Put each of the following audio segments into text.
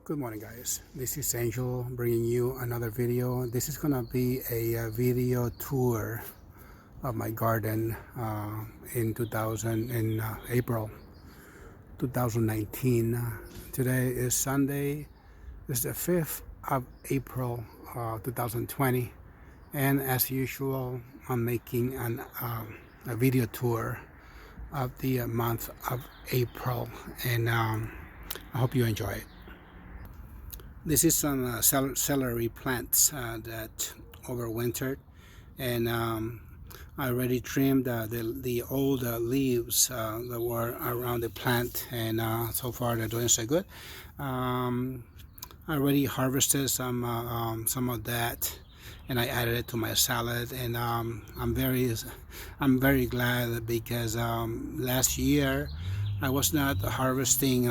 Good morning, guys. This is Angel bringing you another video. This is gonna be a video tour of my garden in April 2019. Today is Sunday. This is the 5th of April 2020, and as usual, I'm making a video tour of the month of April, and I hope you enjoy it. This is some celery plants that overwintered, and I already trimmed the old leaves that were around the plant, and so far they're doing so good. I already harvested some of that, and I added it to my salad, and I'm very glad because last year I was not harvesting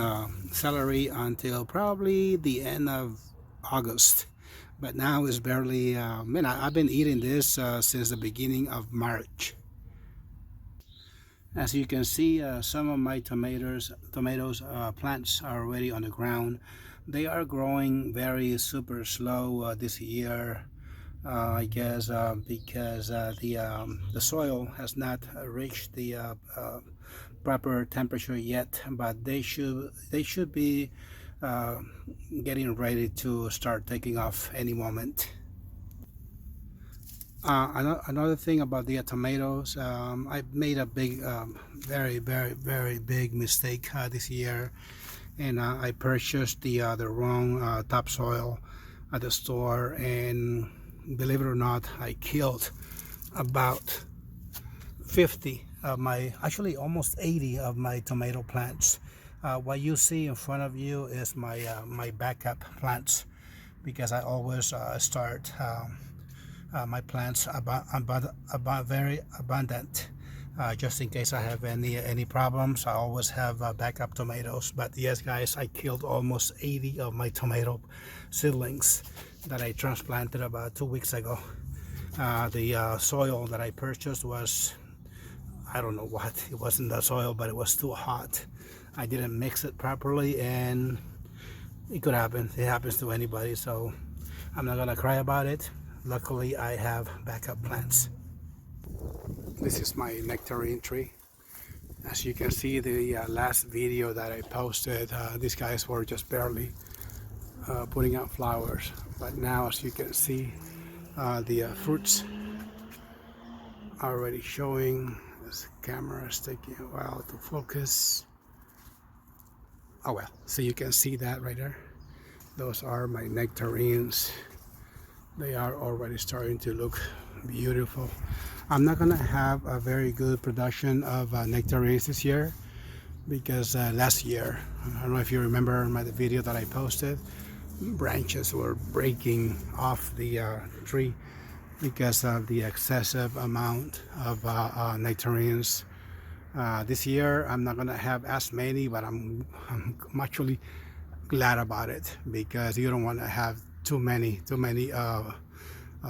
celery until probably the end of August, but now it's barely man, I've been eating this since the beginning of March. As you can see, some of my tomatoes plants are already on the ground. They are growing very super slow this year, I guess because the soil has not reached the proper temperature yet, but they should be getting ready to start taking off any moment. Another thing about the tomatoes, I made a big, very big mistake this year, and I purchased the wrong topsoil at the store, and believe it or not, I killed about 50 of my, actually almost 80 of my tomato plants. What you see in front of you is my backup plants, because I always start my plants very abundant, just in case I have any problems. I always have backup tomatoes. But yes, guys, I killed almost 80 of my tomato seedlings that I transplanted about 2 weeks ago. The soil that I purchased was, I don't know what, it wasn't the soil, but it was too hot. I didn't mix it properly, and it could happen. It happens to anybody, so I'm not gonna cry about it. Luckily, I have backup plants. This is my nectarine tree. As you can see, the last video that I posted, these guys were just barely putting out flowers, but now, as you can see, the fruits are already showing. This camera is taking a while to focus. Oh well, so you can see that right there. Those are my nectarines. They are already starting to look beautiful. I'm not gonna have a very good production of nectarines this year, because last year, I don't know if you remember the video that I posted, branches were breaking off the tree because of the excessive amount of nectarines. This year I'm not gonna have as many, but I'm actually glad about it, because you don't want to have too many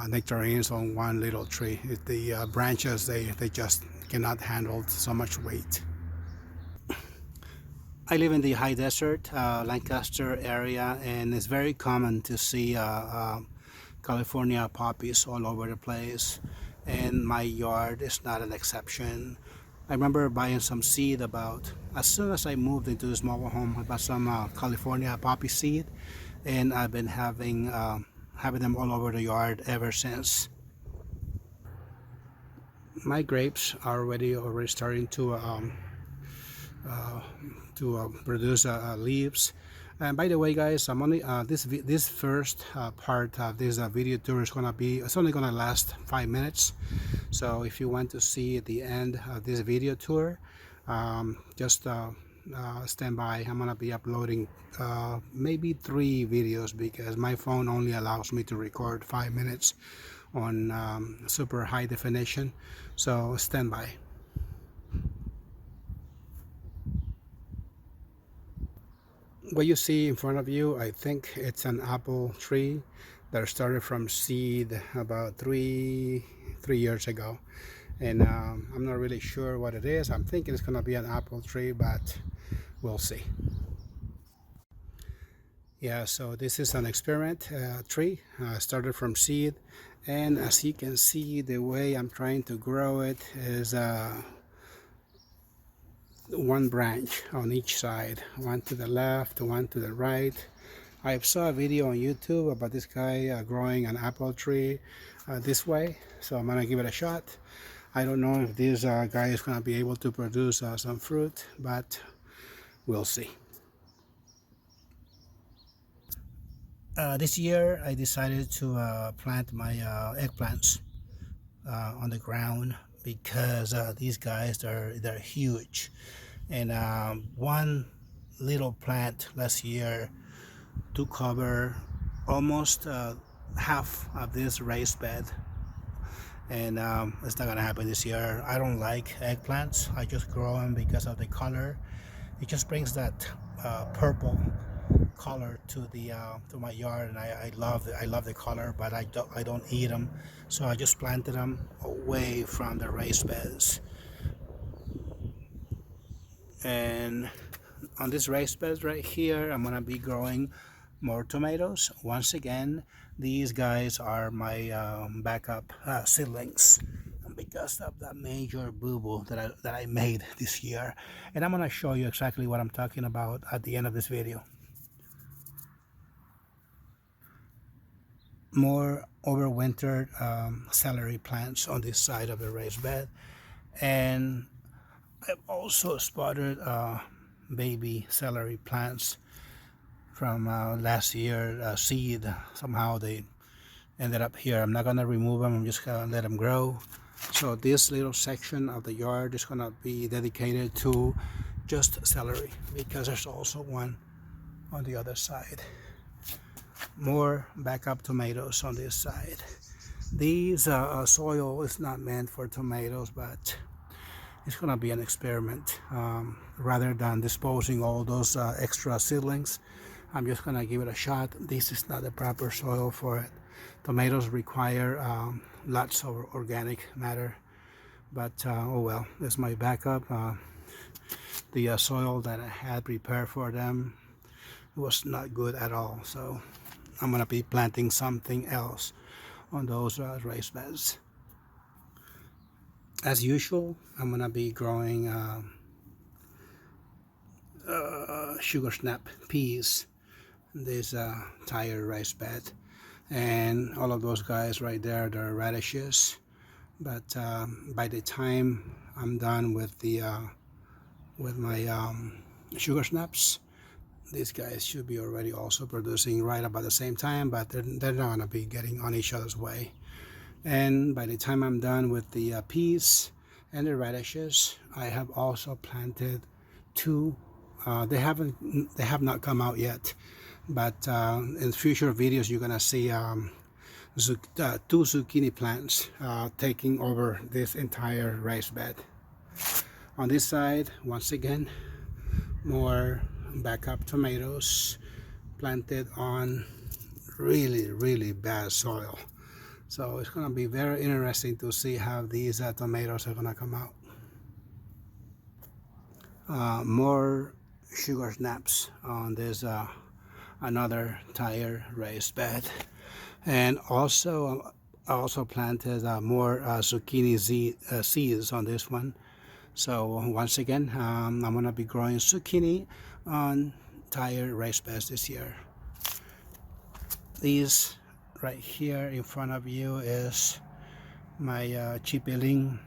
nectarines on one little tree. The branches, they just cannot handle so much weight. I live in the high desert, Lancaster area, and it's very common to see California poppies all over the place, and my yard is not an exception. I remember buying some seed about, as soon as I moved into this mobile home, I bought some California poppy seed, and I've been having them all over the yard ever since. My grapes are already starting to produce leaves. And by the way, guys, I'm only this first part of this video tour is gonna be, it's only gonna last 5 minutes. So if you want to see the end of this video tour, just stand by. I'm gonna be uploading maybe 3 videos, because my phone only allows me to record 5 minutes on super high definition. So stand by. What you see in front of you, I think it's an apple tree that started from seed about three years ago, and I'm not really sure what it is. I'm thinking it's gonna be an apple tree, but we'll see. Yeah, so this is an experiment tree. Started from seed, and as you can see, the way I'm trying to grow it is one branch on each side, one to the left, one to the right. I saw a video on YouTube about this guy growing an apple tree this way, so I'm gonna give it a shot. I don't know if this guy is gonna be able to produce some fruit, but we'll see. This year I decided to plant my eggplants on the ground because these guys they're huge, and one little plant last year to cover almost half of this raised bed, and it's not gonna happen this year. I don't like eggplants. I just grow them because of the color. It just brings that purple color to my yard, and I love the color, but I don't eat them, so I just planted them away from the raised beds. And on this raised beds right here, I'm gonna be growing more tomatoes. Once again, these guys are my backup seedlings because of that major boo-boo that I made this year, and I'm gonna show you exactly what I'm talking about at the end of this video. More overwintered celery plants on this side of the raised bed, and I've also spotted baby celery plants from last year seed. Somehow they ended up here. I'm not gonna remove them, I'm just gonna let them grow. So this little section of the yard is gonna be dedicated to just celery because there's also one on the other side. More backup tomatoes on this side. These soil is not meant for tomatoes, but it's gonna be an experiment. Rather than disposing all those extra seedlings, I'm just gonna give it a shot. This is not the proper soil for it. Tomatoes require lots of organic matter, but oh well, that's my backup. The soil that I had prepared for them was not good at all, so I'm gonna be planting something else on those raised beds. As usual, I'm gonna be growing sugar snap peas in this tire raised bed, and all of those guys right there, they're radishes. But by the time I'm done with the with my sugar snaps, these guys should be already also producing right about the same time, but they're not gonna be getting on each other's way. And by the time I'm done with the peas and the radishes, I have also planted two. They have not come out yet, but in future videos you're gonna see two zucchini plants taking over this entire raised bed. On this side, once again, more backup tomatoes planted on really bad soil. So it's going to be very interesting to see how these tomatoes are going to come out. More sugar snaps on this another tire raised bed, and also I also planted more zucchini seeds on this one. So once again, I'm going to be growing zucchini on tire raised beds this year. These right here in front of you is my chipiling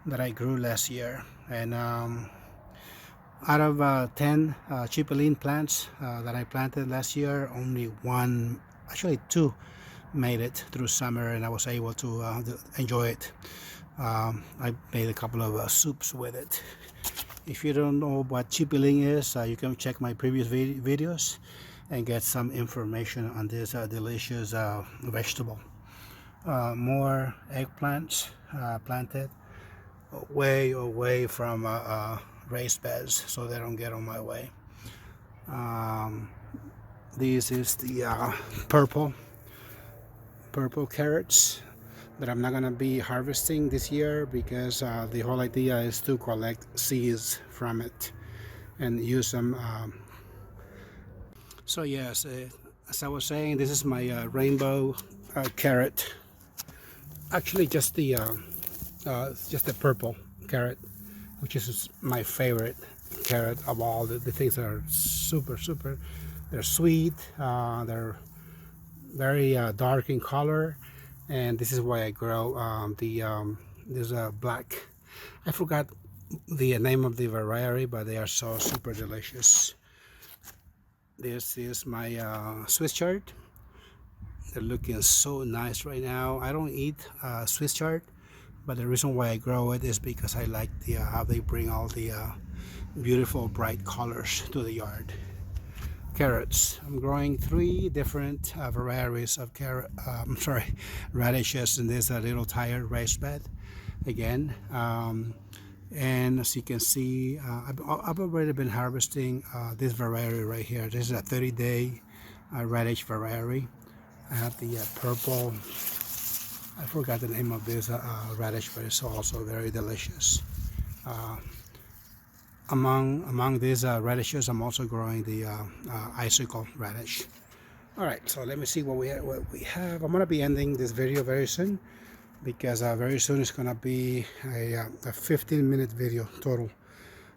that I grew last year, and out of 10 chipiling plants that I planted last year, only one, actually two, made it through summer, and I was able to enjoy it. I made a couple of soups with it. If you don't know what chipiling is, you can check my previous videos and get some information on this delicious vegetable. More eggplants planted way away from raised beds so they don't get on my way. This is the purple carrots that I'm not gonna be harvesting this year because the whole idea is to collect seeds from it and use them So yes, as I was saying, this is my rainbow carrot. Actually, just the purple carrot, which is my favorite carrot of all the things that are super. They're sweet. They're very dark in color, and this is why I grow there's a black. I forgot the name of the variety, but they are so super delicious. This is my Swiss chard. They're looking so nice right now. I don't eat Swiss chard, but the reason why I grow it is because I like how they bring all the beautiful bright colors to the yard. Carrots. I'm growing 3 different varieties of radishes in this little tire raised bed again. And as you can see, I've already been harvesting this variety right here. This is a 30-day radish variety. I have the purple. I forgot the name of this radish, but it's also very delicious. Among these radishes, I'm also growing the icicle radish. All right, so let me see what we have. I'm gonna be ending this video very soon because very soon it's gonna be a 15-minute video total.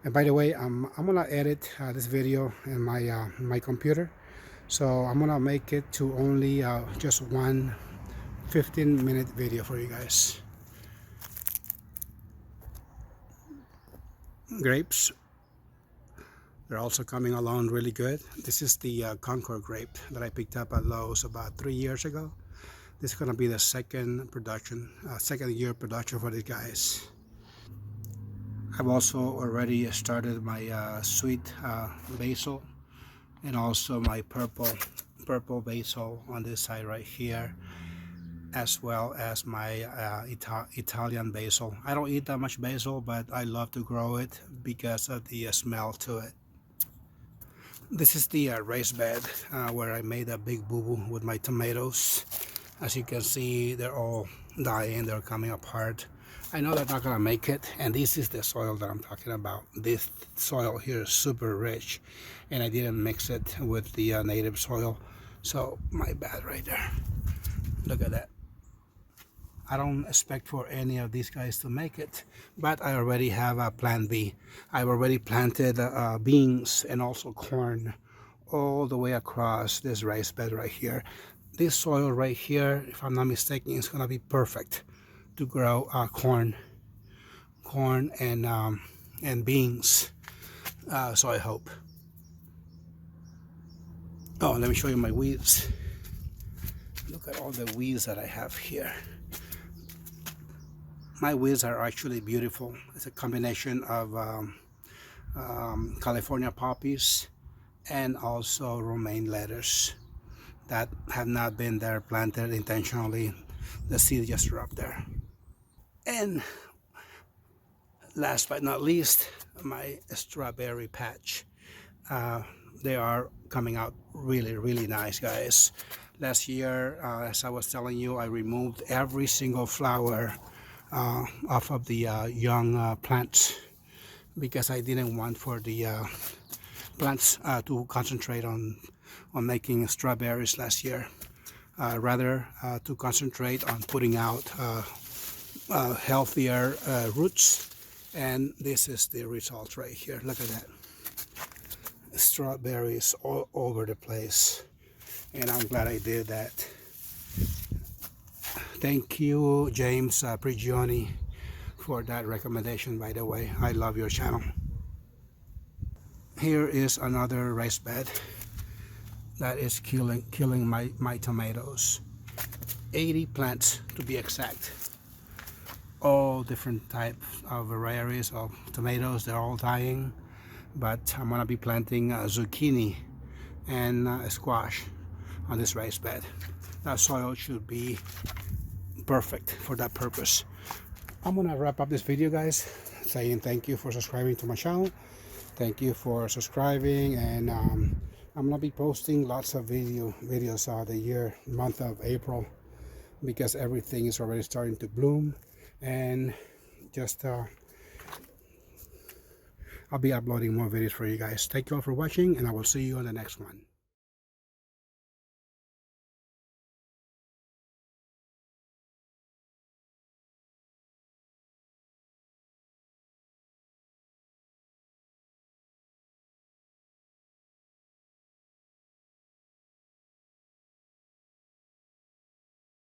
And by the way, I'm gonna edit this video in my computer, so I'm gonna make it to only just one 15-minute video for you guys. Grapes, they're also coming along really good. This is the Concord grape that I picked up at Lowe's about 3 years ago. This is gonna be the second year production for these guys. I've also already started my sweet basil and also my purple basil on this side right here, as well as my Italian basil. I don't eat that much basil, but I love to grow it because of the smell to it. This is the raised bed where I made a big boo-boo with my tomatoes. As you can see, they're all dying, they're coming apart. I know they're not gonna make it, and this is the soil that I'm talking about. This soil here is super rich, and I didn't mix it with the native soil, so my bad right there. Look at that. I don't expect for any of these guys to make it, but I already have a plan B. I've already planted beans and also corn all the way across this raised bed right here. This soil right here, if I'm not mistaken, is gonna be perfect to grow corn and beans. So I hope. Oh, let me show you my weeds. Look at all the weeds that I have here. My weeds are actually beautiful. It's a combination of California poppies and also romaine lettuce that have not been there planted intentionally. The seed just dropped there. And last but not least, my strawberry patch. They are coming out really nice, guys. Last year, as I was telling you, I removed every single flower off of the young plants because I didn't want for the plants to concentrate on making strawberries last year. Rather to concentrate on putting out healthier roots, and this is the result right here. Look at that, strawberries all over the place, and I'm glad I did that. Thank you, James Prigioni, for that recommendation. By the way, I love your channel. Here is another raised bed that is killing my tomatoes. 80 plants to be exact. All different types of varieties of tomatoes. They're all dying, but I'm gonna be planting zucchini and squash on this raised bed. That soil should be perfect for that purpose. I'm gonna wrap up this video, guys, saying thank you for subscribing to my channel. Thank you for subscribing, and I'm gonna be posting lots of videos the month of April, because everything is already starting to bloom, and just I'll be uploading more videos for you guys. Thank you all for watching, and I will see you on the next one.